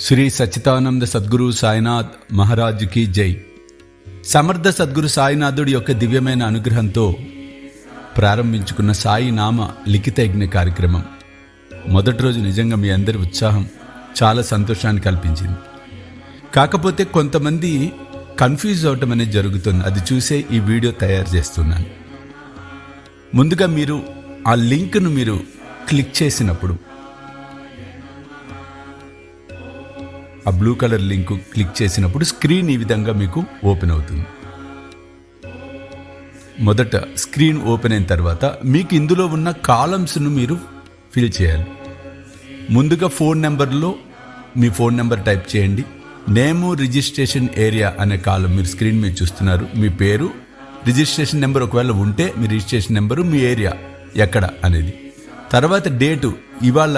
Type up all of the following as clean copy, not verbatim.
శ్రీ సచ్చిదానంద సద్గురు సాయినాథ్ మహారాజుకి జై. సమర్థ సద్గురు సాయినాథుడి యొక్క దివ్యమైన అనుగ్రహంతో ప్రారంభించుకున్న SaE-Nama లిఖిత యజ్ఞ కార్యక్రమం మొదటి రోజు నిజంగా మీ అందరి ఉత్సాహం చాలా సంతోషాన్ని కల్పించింది. కాకపోతే కొంతమంది కన్ఫ్యూజ్ అవటం అనేది జరుగుతుంది. అది చూసే ఈ వీడియో తయారు చేస్తున్నాను. ముందుగా మీరు ఆ లింక్ను మీరు క్లిక్ చేసినప్పుడు, ఆ బ్లూ కలర్ లింక్ క్లిక్ చేసినప్పుడు స్క్రీన్ ఈ విధంగా మీకు ఓపెన్ అవుతుంది. మొదట స్క్రీన్ ఓపెన్ అయిన తర్వాత మీకు ఇందులో ఉన్న కాలమ్స్ను మీరు ఫిల్ చేయాలి. ముందుగా ఫోన్ నెంబర్లో మీ ఫోన్ నెంబర్ టైప్ చేయండి. నేము రిజిస్ట్రేషన్ ఏరియా అనే కాలం మీరు స్క్రీన్ మీద చూస్తున్నారు. మీ పేరు, రిజిస్ట్రేషన్ నెంబర్ ఒకవేళ ఉంటే మీ రిజిస్ట్రేషన్ నెంబరు, మీ ఏరియా ఎక్కడ అనేది. తర్వాత డేటు, ఇవాళ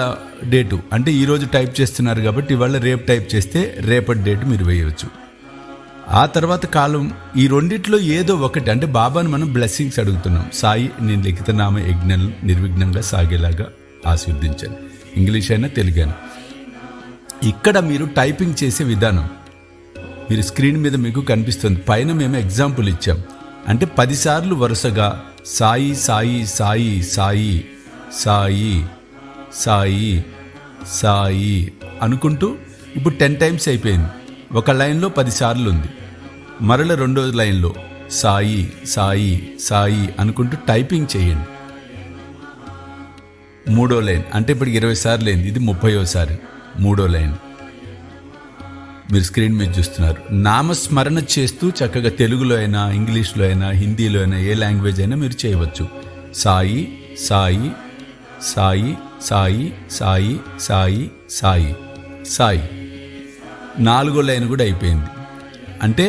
డేటు అంటే ఈరోజు టైప్ చేస్తున్నారు కాబట్టి ఇవాళ రేపు టైప్ చేస్తే రేపటి డేటు మీరు వేయవచ్చు. ఆ తర్వాత కాలం ఈ రెండిట్లో ఏదో ఒకటి, అంటే బాబాను మనం బ్లెస్సింగ్స్ అడుగుతున్నాం. సాయి నేను లిఖిత నామ యజ్ఞం నిర్విఘ్నంగా సాగేలాగా ఆశీర్వదించాను. ఇంగ్లీష్ అయినా తెలుగు అయినా. ఇక్కడ మీరు టైపింగ్ చేసే విధానం మీరు స్క్రీన్ మీద మీకు కనిపిస్తుంది. పైన మేము ఎగ్జాంపుల్ ఇచ్చాం. అంటే 10 సార్లు వరుసగా సాయి సాయి సాయి సాయి సాయి సాయి సాయి అనుకుంటూ ఇప్పుడు 10 టైమ్స్ అయిపోయింది. ఒక లైన్లో 10 సార్లు ఉంది. మరల రెండో లైన్లో సాయి సాయి సాయి అనుకుంటూ టైపింగ్ చేయండి. మూడో లైన్ అంటే ఇప్పుడు 20 సార్లు అయింది. ఇది 30వ మూడో లైన్ మీరు స్క్రీన్ మీద చూస్తున్నారు. నామస్మరణ చేస్తూ చక్కగా తెలుగులో అయినా, ఇంగ్లీష్లో అయినా, హిందీలో అయినా, ఏ లాంగ్వేజ్ అయినా మీరు చేయవచ్చు. సాయి సాయి సాయి సాయి సాయి సాయి సాయి సాయి. 4వ లైన్ కూడా అయిపోయింది. అంటే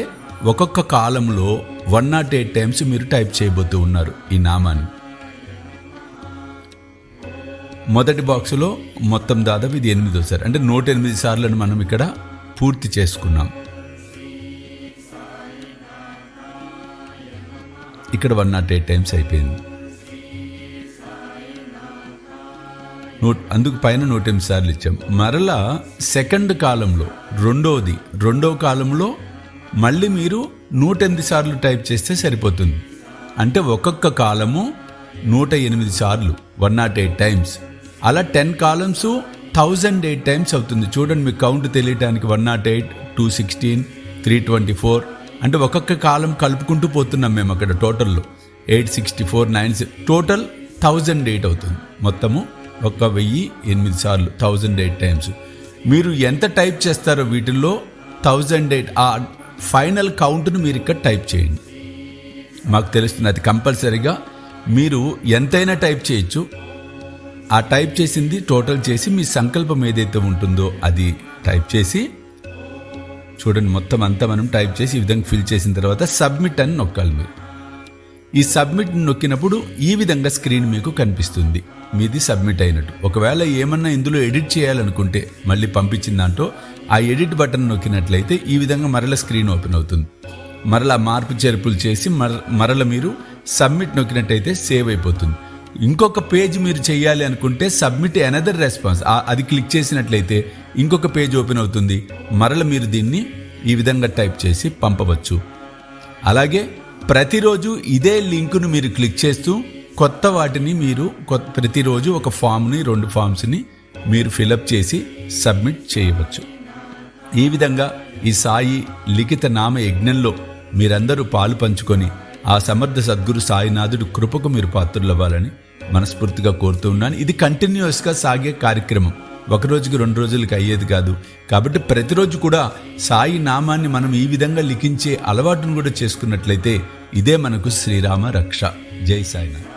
ఒక్కొక్క కాలంలో 108 టైమ్స్ మీరు టైప్ చేయబోతూ ఉన్నారు ఈ నామాన్ని. మొదటి బాక్సులో మొత్తం దాదాపు ఇది 8వ సారి, అంటే 108 సార్లను మనం ఇక్కడ పూర్తి చేసుకున్నాం. ఇక్కడ 108 టైమ్స్ అయిపోయింది. అందుకు పైన 108 సార్లు ఇచ్చాం. మరలా సెకండ్ కాలంలో రెండవ కాలంలో మళ్ళీ మీరు 108 సార్లు టైప్ చేస్తే సరిపోతుంది. అంటే ఒక్కొక్క కాలము 108 సార్లు, 108 టైమ్స్. అలా 10 కాలమ్స్ 1008 టైమ్స్ అవుతుంది. చూడండి, మీకు కౌంట్ తెలియటానికి 108, 216, 324 అంటే ఒక్కొక్క కాలం కలుపుకుంటూ పోతున్నాం మేము అక్కడ. టోటల్లో 864, 9 టోటల్ 1008 అవుతుంది. మొత్తము 1008 సార్లు, 1008 టైమ్స్. మీరు ఎంత టైప్ చేస్తారో వీటిల్లో 1008 ఆ ఫైనల్ కౌంట్ను మీరు ఇక్కడ టైప్ చేయండి. మాకు తెలుస్తుంది అది కంపల్సరీగా మీరు ఎంతైనా టైప్ చేయొచ్చు. ఆ టైప్ చేసింది టోటల్ చేసి మీ సంకల్పం ఏదైతే ఉంటుందో అది టైప్ చేసి చూడండి. మొత్తం అంతా మనం టైప్ చేసి ఈ విధంగా ఫిల్ చేసిన తర్వాత సబ్మిట్ అని నొక్కాలి. మీరు ఈ సబ్మిట్ నొక్కినప్పుడు ఈ విధంగా స్క్రీన్ మీకు కనిపిస్తుంది. మీది సబ్మిట్ అయినట్టు. ఒకవేళ ఏమన్నా ఇందులో ఎడిట్ చేయాలనుకుంటే మళ్ళీ పంపించిన దాంట్లో ఆ ఎడిట్ బటన్ నొక్కినట్లయితే ఈ విధంగా మరల స్క్రీన్ ఓపెన్ అవుతుంది. మరలా మార్పు చేర్పులు చేసి మరల మీరు సబ్మిట్ నొక్కినట్టయితే సేవ్ అయిపోతుంది. ఇంకొక పేజ్ మీరు చేయాలి అనుకుంటే సబ్మిట్ అనదర్ రెస్పాన్స్ అది క్లిక్ చేసినట్లయితే ఇంకొక పేజ్ ఓపెన్ అవుతుంది. మరల మీరు దీన్ని ఈ విధంగా టైప్ చేసి పంపవచ్చు. అలాగే ప్రతిరోజు ఇదే లింకును మీరు క్లిక్ చేస్తూ కొత్త వాటిని మీరు ప్రతిరోజు ఒక ఫామ్ని, 2 ఫామ్స్ని మీరు ఫిలప్ చేసి సబ్మిట్ చేయవచ్చు. ఈ విధంగా ఈ సాయి లిఖిత నామ యజ్ఞంలో మీరందరూ పాలు పంచుకొని ఆ సమర్థ సద్గురు సాయినాథుడి కృపకు మీరు పాత్రులవ్వాలని మనస్ఫూర్తిగా కోరుతూ ఉన్నాను. ఇది కంటిన్యూస్గా సాగే కార్యక్రమం. 1 రోజుకి 2 రోజులకి అయ్యేది కాదు. కాబట్టి ప్రతిరోజు కూడా సాయి నామాన్ని మనం ఈ విధంగా లిఖించే అలవాటును కూడా చేసుకున్నట్లయితే ఇదే మనకు శ్రీరామ రక్ష. జై సాయినాథ్.